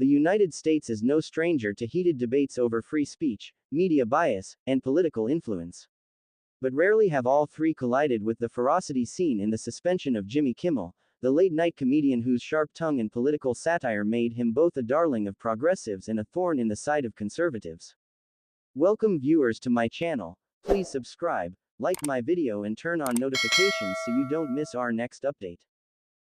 The United States is no stranger to heated debates over free speech, media bias, and political influence. But rarely have all three collided with the ferocity seen in the suspension of Jimmy Kimmel, the late-night comedian whose sharp tongue and political satire made him both a darling of progressives and a thorn in the side of conservatives. Welcome viewers to my channel. Please subscribe, like my video and turn on notifications so you don't miss our next update.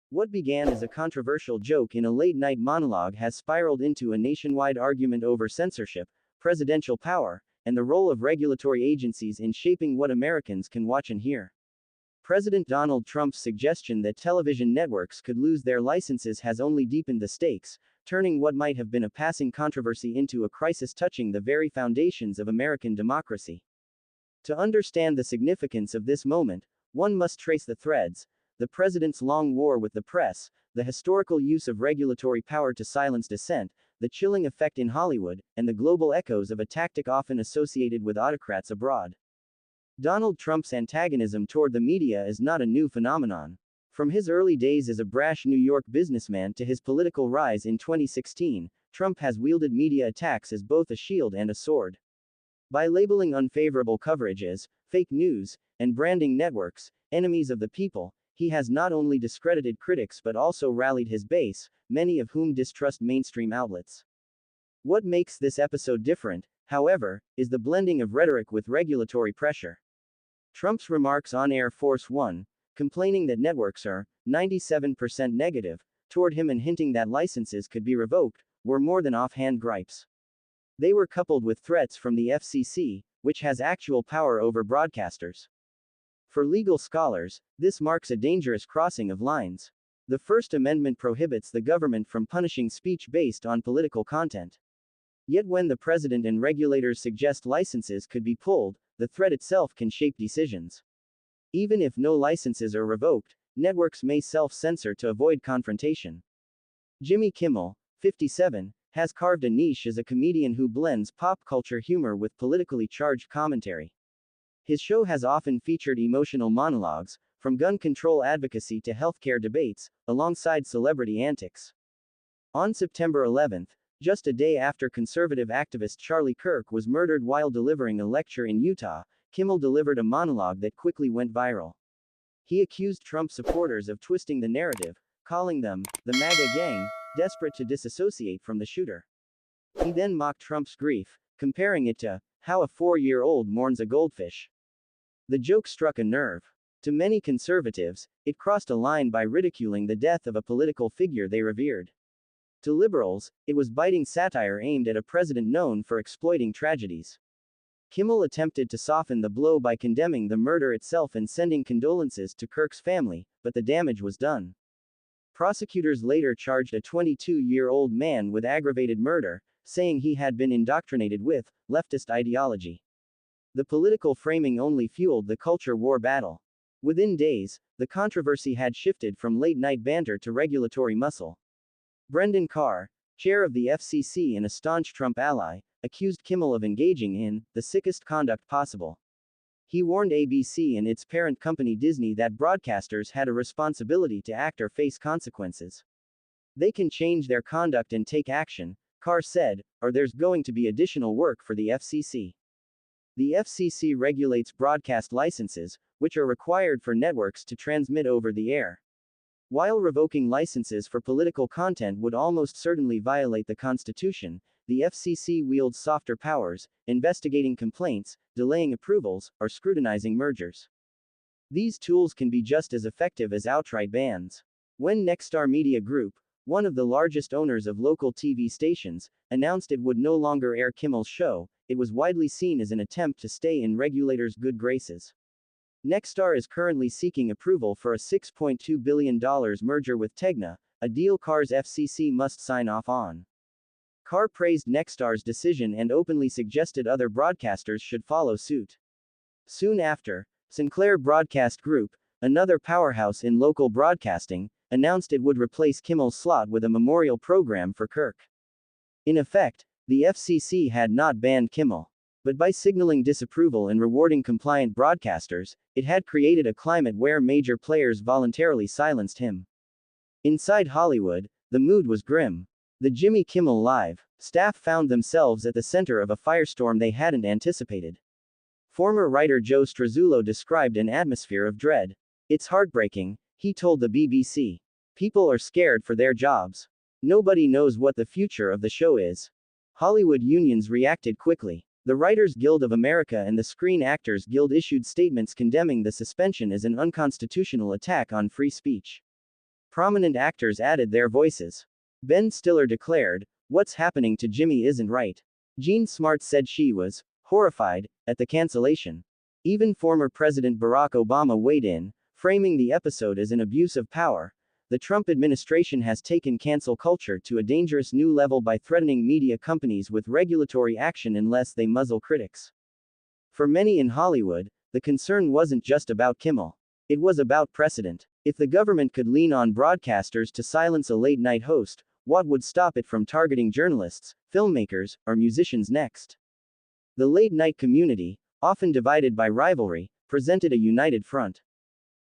What began as a controversial joke in a late-night monologue has spiraled into a nationwide argument over censorship, presidential power, and the role of regulatory agencies in shaping what Americans can watch and hear. President Donald Trump's suggestion that television networks could lose their licenses has only deepened the stakes, turning what might have been a passing controversy into a crisis touching the very foundations of American democracy. To understand the significance of this moment, one must trace the threads: the president's long war with the press, the historical use of regulatory power to silence dissent, the chilling effect in Hollywood, and the global echoes of a tactic often associated with autocrats abroad. Donald Trump's antagonism toward the media is not a new phenomenon. From his early days as a brash New York businessman to his political rise in 2016, Trump has wielded media attacks as both a shield and a sword. By labeling unfavorable coverage as fake news and branding networks enemies of the people, he has not only discredited critics but also rallied his base, many of whom distrust mainstream outlets. What makes this episode different, however, is the blending of rhetoric with regulatory pressure. Trump's remarks on Air Force One, complaining that networks are 97% negative toward him and hinting that licenses could be revoked, were more than offhand gripes. They were coupled with threats from the FCC, which has actual power over broadcasters. For legal scholars, this marks a dangerous crossing of lines. The First Amendment prohibits the government from punishing speech based on political content. Yet when the president and regulators suggest licenses could be pulled, the threat itself can shape decisions. Even if no licenses are revoked, networks may self-censor to avoid confrontation. Jimmy Kimmel, 57, has carved a niche as a comedian who blends pop culture humor with politically charged commentary. His show has often featured emotional monologues, from gun control advocacy to healthcare debates, alongside celebrity antics. On September 11, just a day after conservative activist Charlie Kirk was murdered while delivering a lecture in Utah, Kimmel delivered a monologue that quickly went viral. He accused Trump supporters of twisting the narrative, calling them the MAGA gang, desperate to disassociate from the shooter. He then mocked Trump's grief, comparing it to how a 4-year-old mourns a goldfish. The joke struck a nerve. To many conservatives, it crossed a line by ridiculing the death of a political figure they revered. To liberals, it was biting satire aimed at a president known for exploiting tragedies. Kimmel attempted to soften the blow by condemning the murder itself and sending condolences to Kirk's family, but the damage was done. Prosecutors later charged a 22-year-old man with aggravated murder, saying he had been indoctrinated with leftist ideology. The political framing only fueled the culture war battle. Within days, the controversy had shifted from late-night banter to regulatory muscle. Brendan Carr, chair of the FCC and a staunch Trump ally, accused Kimmel of engaging in the sickest conduct possible. He warned ABC and its parent company Disney that broadcasters had a responsibility to act or face consequences. They can change their conduct and take action, Carr said, or there's going to be additional work for the FCC. The FCC regulates broadcast licenses, which are required for networks to transmit over the air. While revoking licenses for political content would almost certainly violate the Constitution, the FCC wields softer powers, investigating complaints, delaying approvals, or scrutinizing mergers. These tools can be just as effective as outright bans. When Nexstar Media Group, one of the largest owners of local TV stations, announced it would no longer air Kimmel's show, it was widely seen as an attempt to stay in regulators' good graces. Nexstar is currently seeking approval for a $6.2 billion merger with Tegna, a deal Carr's FCC must sign off on. Carr praised Nexstar's decision and openly suggested other broadcasters should follow suit. Soon after, Sinclair Broadcast Group, another powerhouse in local broadcasting, announced it would replace Kimmel's slot with a memorial program for Kirk. In effect, the FCC had not banned Kimmel. But by signaling disapproval and rewarding compliant broadcasters, it had created a climate where major players voluntarily silenced him. Inside Hollywood, the mood was grim. The Jimmy Kimmel Live staff found themselves at the center of a firestorm they hadn't anticipated. Former writer Joe Strazzullo described an atmosphere of dread. "It's heartbreaking," he told the BBC. "People are scared for their jobs. Nobody knows what the future of the show is." Hollywood unions reacted quickly. The Writers Guild of America and the Screen Actors Guild issued statements condemning the suspension as an unconstitutional attack on free speech. Prominent actors added their voices. Ben Stiller declared, "What's happening to Jimmy isn't right." Jean Smart said she was horrified at the cancellation. Even former President Barack Obama weighed in, framing the episode as an abuse of power. The Trump administration has taken cancel culture to a dangerous new level by threatening media companies with regulatory action unless they muzzle critics. For many in Hollywood, the concern wasn't just about Kimmel. It was about precedent. If the government could lean on broadcasters to silence a late-night host, what would stop it from targeting journalists, filmmakers, or musicians next? The late-night community, often divided by rivalry, presented a united front.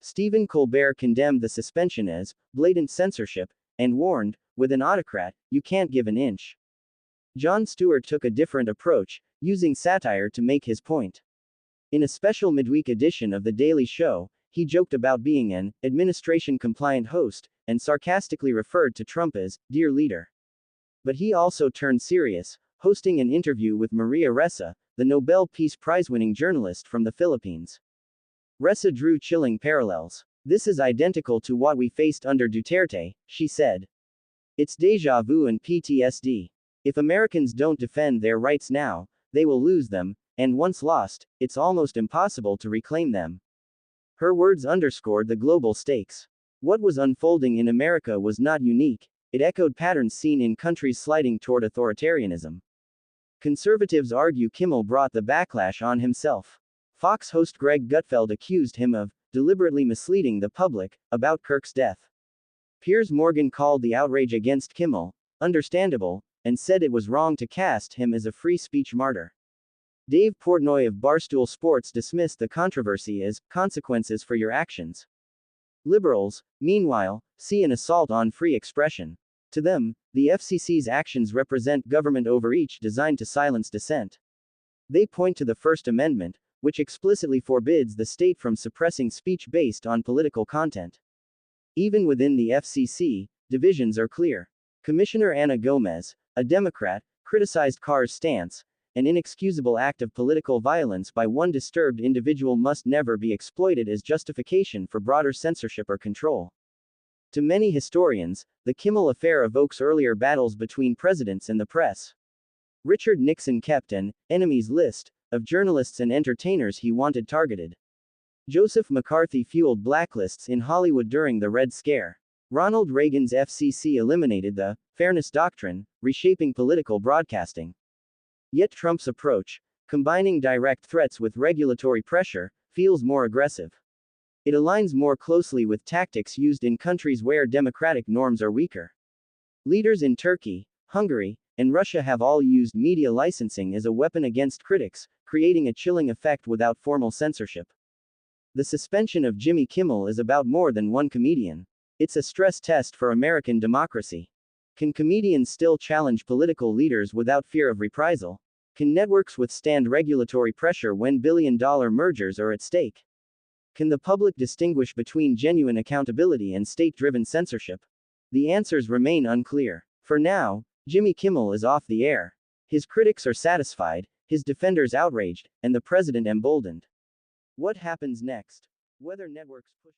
Stephen Colbert condemned the suspension as blatant censorship, and warned, "With an autocrat, you can't give an inch." Jon Stewart took a different approach, using satire to make his point. In a special midweek edition of The Daily Show, he joked about being an administration-compliant host, and sarcastically referred to Trump as "dear leader." But he also turned serious, hosting an interview with Maria Ressa, the Nobel Peace Prize-winning journalist from the Philippines. Ressa drew chilling parallels. "This is identical to what we faced under Duterte," she said. "It's deja vu and PTSD. If Americans don't defend their rights now, they will lose them, and once lost, it's almost impossible to reclaim them." Her words underscored the global stakes. What was unfolding in America was not unique. It echoed patterns seen in countries sliding toward authoritarianism. Conservatives argue Kimmel brought the backlash on himself. Fox host Greg Gutfeld accused him of deliberately misleading the public about Kirk's death. Piers Morgan called the outrage against Kimmel understandable, and said it was wrong to cast him as a free speech martyr. Dave Portnoy of Barstool Sports dismissed the controversy as consequences for your actions. Liberals, meanwhile, see an assault on free expression. To them, the FCC's actions represent government overreach designed to silence dissent. They point to the First Amendment, which explicitly forbids the state from suppressing speech based on political content. Even within the FCC, divisions are clear. Commissioner Ana Gomez, a Democrat, criticized Carr's stance: "An inexcusable act of political violence by one disturbed individual must never be exploited as justification for broader censorship or control." To many historians, the Kimmel affair evokes earlier battles between presidents and the press. Richard Nixon kept an enemies list of journalists and entertainers he wanted targeted. Joseph McCarthy fueled blacklists in Hollywood during the Red Scare. Ronald Reagan's FCC eliminated the fairness doctrine, reshaping political broadcasting. Yet Trump's approach, combining direct threats with regulatory pressure, feels more aggressive. It aligns more closely with tactics used in countries where democratic norms are weaker. Leaders in Turkey, Hungary, and Russia have all used media licensing as a weapon against critics, creating a chilling effect without formal censorship. The suspension of Jimmy Kimmel is about more than one comedian. It's a stress test for American democracy. Can comedians still challenge political leaders without fear of reprisal? Can networks withstand regulatory pressure when billion-dollar mergers are at stake? Can the public distinguish between genuine accountability and state-driven censorship? The answers remain unclear. For now, Jimmy Kimmel is off the air. His critics are satisfied, his defenders outraged, and the president emboldened. What happens next? Whether networks push